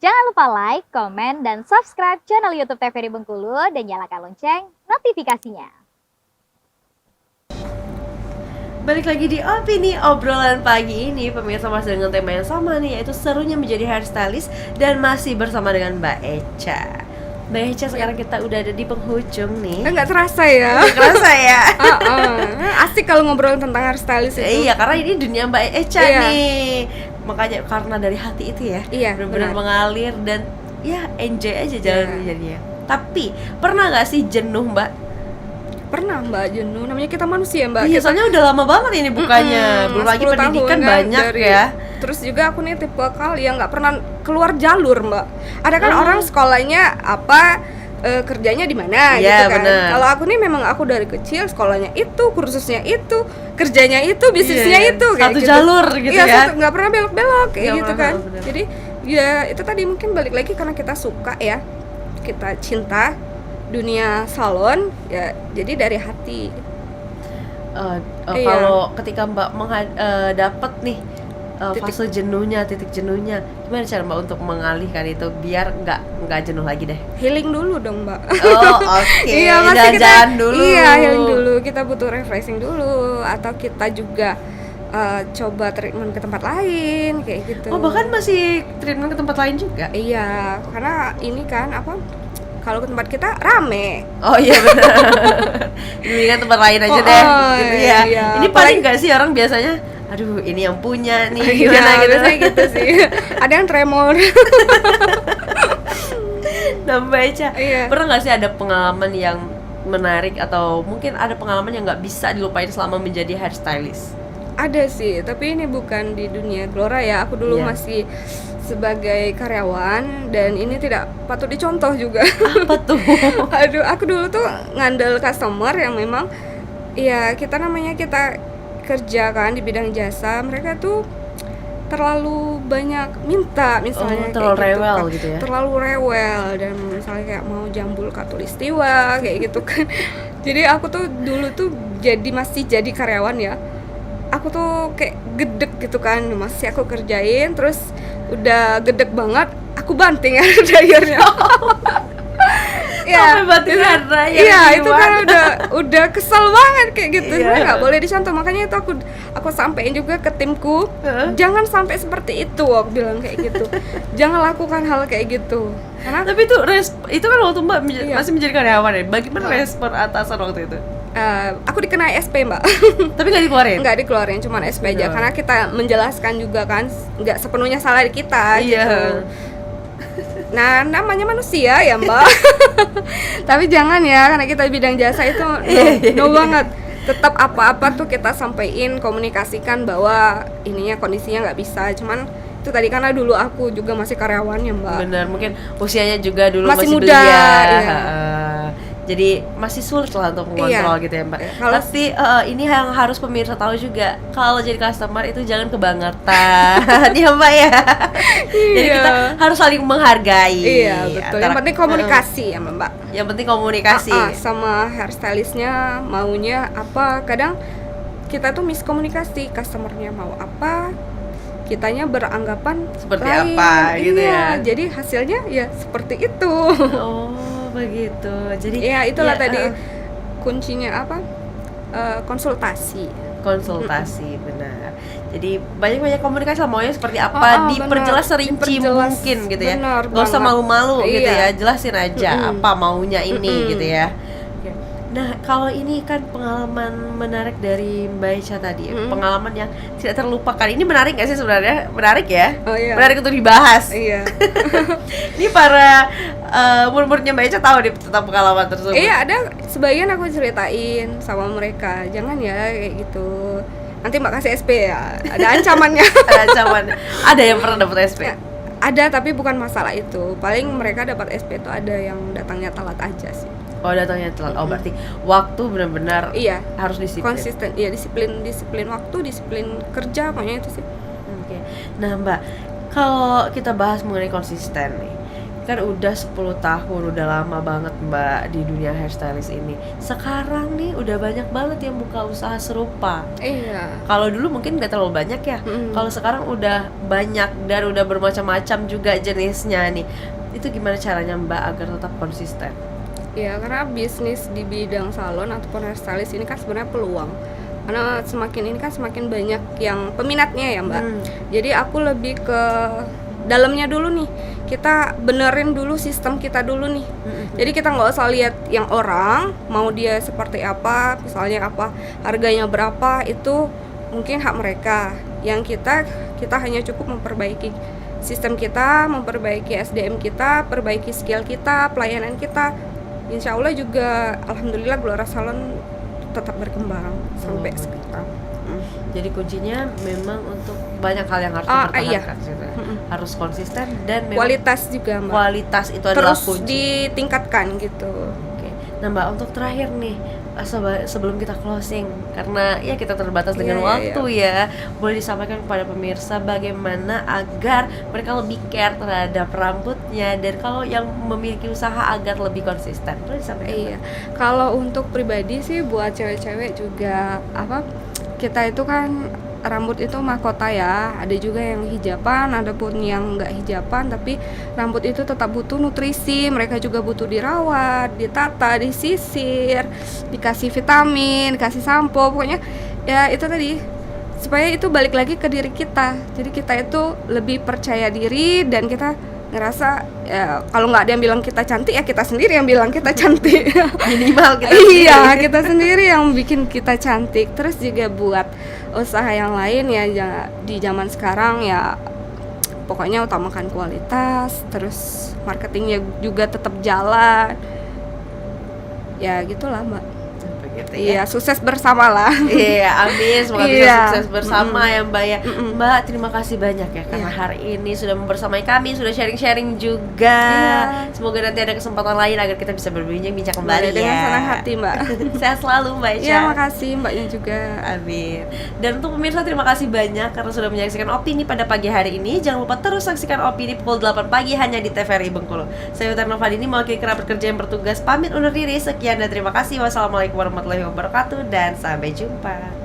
Jangan lupa like, komen, dan subscribe channel YouTube TVRI Bengkulu dan nyalakan lonceng notifikasinya. Balik lagi di Opini Obrolan pagi ini, pemirsa masih dengan tema yang sama nih, yaitu serunya menjadi hairstylist, dan masih bersama dengan Mbak Echa. Mbak Echa, sekarang kita udah ada di penghujung nih. Nggak terasa ya? Nggak terasa ya? Asik kalau ngobrol tentang hairstylist itu. Iya, karena ini dunia Mbak Echa Iya. nih. Makanya karena dari hati itu ya, Iya, benar-benar benar. mengalir dan ya enjoy aja jalan jadinya. Tapi pernah nggak sih jenuh Mbak? Pernah Mbak jenuh, namanya kita manusia Mbak. Iya, soalnya udah lama banget ini bukannya. Belum lagi 10 pendidikan tahun, banyak dari- ya. Terus juga aku nih tipe kali yang nggak pernah keluar jalur Mbak. Ada kan orang sekolahnya apa, kerjanya di mana Iya, gitu kan. bener. Kalau aku nih memang aku dari kecil sekolahnya itu, kursusnya itu, kerjanya itu, bisnisnya Iya, itu kayak satu gitu. jalur gitu Iya, ya. nggak pernah belok-belok kayak Nggak gitu pernah, kan. bener. Jadi ya itu tadi mungkin balik lagi karena kita suka ya, kita cinta dunia salon ya, jadi dari hati. Iya. Kalau ketika Mbak dapat nih fase jenuhnya, titik jenuhnya, gimana cara Mbak untuk mengalihkan itu biar nggak jenuh lagi deh? Healing dulu dong Mbak. Oh, oke. Iya, pasti Jalan-jalan dulu. Iya, healing dulu. Kita butuh refreshing dulu, atau kita juga coba treatment ke tempat lain kayak gitu. Oh, bahkan masih treatment ke tempat lain juga? Iya, karena ini kan apa? Kalau ke tempat kita rame. Oh iya benar. Mendingan tempat lain aja deh, gitu ya. Iya. Ini paling nggak sih orang biasanya, aduh ini yang punya nih, Iya, gimana gitu. biasanya gitu sih. Ada yang tremor. Nah Mbak Echa, Iya. pernah nggak sih ada pengalaman yang menarik atau mungkin ada pengalaman yang nggak bisa dilupain selama menjadi hairstylist? Ada sih, tapi ini bukan di dunia Glora ya. Aku dulu Iya. masih sebagai karyawan dan ini tidak patut dicontoh juga. Apa tuh? Aduh, aku dulu tuh ngandel customer yang memang ya kita kerja kan di bidang jasa, mereka tuh terlalu banyak minta misalnya terlalu kayak rewel kan. gitu ya? Terlalu rewel dan misalnya kayak mau jambul khatulistiwa kayak gitu kan. Jadi aku tuh dulu tuh masih jadi karyawan ya. Aku tuh kayak gedek gitu kan, masih aku kerjain, terus udah gedek banget, aku banting air dryernya. Sampai banting air dryer Iya, di itu luar. kan udah kesel banget kayak gitu. Iya. Sebenarnya nggak boleh dicontoh, makanya itu aku sampein juga ke timku, jangan sampai seperti itu, aku bilang kayak gitu. Jangan lakukan hal kayak gitu. Karena Tapi itu kan waktu Mbak Iya. masih menjadi karyawan ya. Bagaimana respon atasan waktu itu? aku dikenai SP Mbak. Tapi nggak dikeluarin? Nggak dikeluarin, cuman SP aja. Benar. Karena kita menjelaskan juga kan, nggak sepenuhnya salah di kita Iya. gitu. Nah, namanya manusia ya Mbak. Tapi jangan ya, karena kita bidang jasa itu no banget. Tetap apa-apa tuh kita sampaikan, komunikasikan bahwa ininya kondisinya nggak bisa. Cuman itu tadi karena dulu aku juga masih karyawan ya Mbak. Benar, mungkin usianya juga dulu Masih masih muda, belia. iya. Jadi masih sulit lah untuk mengontrol Iya. gitu ya Mbak. Kalau- Tapi ini yang harus pemirsa tahu juga, kalau jadi customer itu jangan kebangetan ya Mbak ya. Jadi Iya. kita harus saling menghargai. Iya betul. Yang Antara- penting komunikasi ya Mbak. Yang penting komunikasi. Sama hairstylistnya maunya apa. Kadang kita tuh miskomunikasi, customernya mau apa, kitanya beranggapan Seperti lain. apa gitu Iya, ya. jadi hasilnya ya seperti itu. Oh begitu. Jadi Ya itulah ya, tadi kuncinya apa, konsultasi. konsultasi, benar. Jadi banyak komunikasi lah, maunya seperti apa, benar. diperjelas serinci Diperjelas, mungkin gitu ya. benar Gak usah banget. malu-malu gitu Iya. ya, jelasin aja apa maunya ini gitu ya. Nah kalau ini kan pengalaman menarik dari Mbak Echa tadi, pengalaman yang tidak terlupakan. Ini menarik nggak sih sebenarnya? Menarik ya? Oh, iya. Menarik untuk dibahas. Iya. Ini para murid-muridnya Mbak Echa tahu nih tentang pengalaman tersebut. Iya, ada sebagian aku ceritain sama mereka. Jangan ya kayak gitu. Nanti Mbak kasih SP ya. Ada ancamannya. Ada ancaman. Ada yang pernah dapat SP? Ya, ada, tapi bukan masalah itu. Paling mereka dapat SP itu ada yang datangnya telat aja sih. Oh datangnya telat. Oh berarti waktu benar-benar Iya. harus disiplin. Konsisten. Iya, disiplin waktu, disiplin kerja, pokoknya itu sih. Oke. Nah Mbak, kalau kita bahas mengenai konsisten nih, kan udah 10 tahun, udah lama banget Mbak di dunia hairstylist ini. Sekarang nih udah banyak banget yang buka usaha serupa. Iya. Kalau dulu mungkin nggak terlalu banyak ya. Kalau sekarang udah banyak dan udah bermacam-macam juga jenisnya nih. Itu gimana caranya Mbak agar tetap konsisten? Ya, karena bisnis di bidang salon ataupun hairstylist ini kan sebenarnya peluang. Karena semakin ini kan semakin banyak yang peminatnya ya Mbak. Jadi aku lebih ke dalamnya dulu nih. Kita benerin dulu sistem kita dulu nih. Jadi kita nggak usah lihat yang orang mau dia seperti apa, misalnya apa harganya berapa, itu mungkin hak mereka. Yang kita hanya cukup memperbaiki sistem kita, memperbaiki SDM kita, perbaiki skill kita, pelayanan kita. Insya Allah juga alhamdulillah Glora Salon tetap berkembang sampai sekarang. Jadi kuncinya memang untuk banyak hal yang harus dipertahankan gitu. Harus konsisten dan memang Kualitas juga Mbak. kualitas itu adalah Terus kunci. ditingkatkan gitu. Oke. Nah Mbak, untuk terakhir nih, sebelum kita closing, karena ya kita terbatas dengan waktu ya, boleh disampaikan kepada pemirsa bagaimana agar mereka lebih care terhadap rambutnya, dan kalau yang memiliki usaha agar lebih konsisten, boleh disampaikan? Iya. Kalau untuk pribadi sih buat cewek-cewek juga kita itu kan rambut itu mahkota ya. Ada juga yang hijaban, ada pun yang nggak hijaban, tapi rambut itu tetap butuh nutrisi. Mereka juga butuh dirawat, ditata, disisir, dikasih vitamin, dikasih sampo. Pokoknya ya itu tadi, supaya itu balik lagi ke diri kita. Jadi kita itu lebih percaya diri dan kita ngerasa ya, kalau nggak ada yang bilang kita cantik ya kita sendiri yang bilang kita cantik. Minimal kita Iya, kita sendiri yang bikin kita cantik. Terus juga buat usaha yang lain ya di zaman sekarang ya pokoknya utamakan kualitas, terus marketingnya juga tetap jalan. Ya gitulah Mbak. Gitu Iya, sukses bersama lah. Iya, amin. Semoga bisa Iya. sukses bersama ya Mbak ya. Mbak, terima kasih banyak ya karena hari ini sudah membersamai kami, sudah sharing-sharing juga. Iya. Semoga nanti ada kesempatan lain agar kita bisa berbincang-bincang kembali ya. Dengan senang hati Mbak. Sehat selalu Mbak Echa. Iya, makasih Mbaknya juga. Amin. Dan untuk pemirsa, terima kasih banyak karena sudah menyaksikan Opini pada pagi hari ini. Jangan lupa terus saksikan Opini pukul 8 pagi hanya di TVRI Bengkulu. Saya Utar Novadini mewakili kerabat kerja yang bertugas pamit undur diri. Sekian dan terima kasih. Wassalamualaikum warahmatullahi wabarakatuh dan sampai jumpa.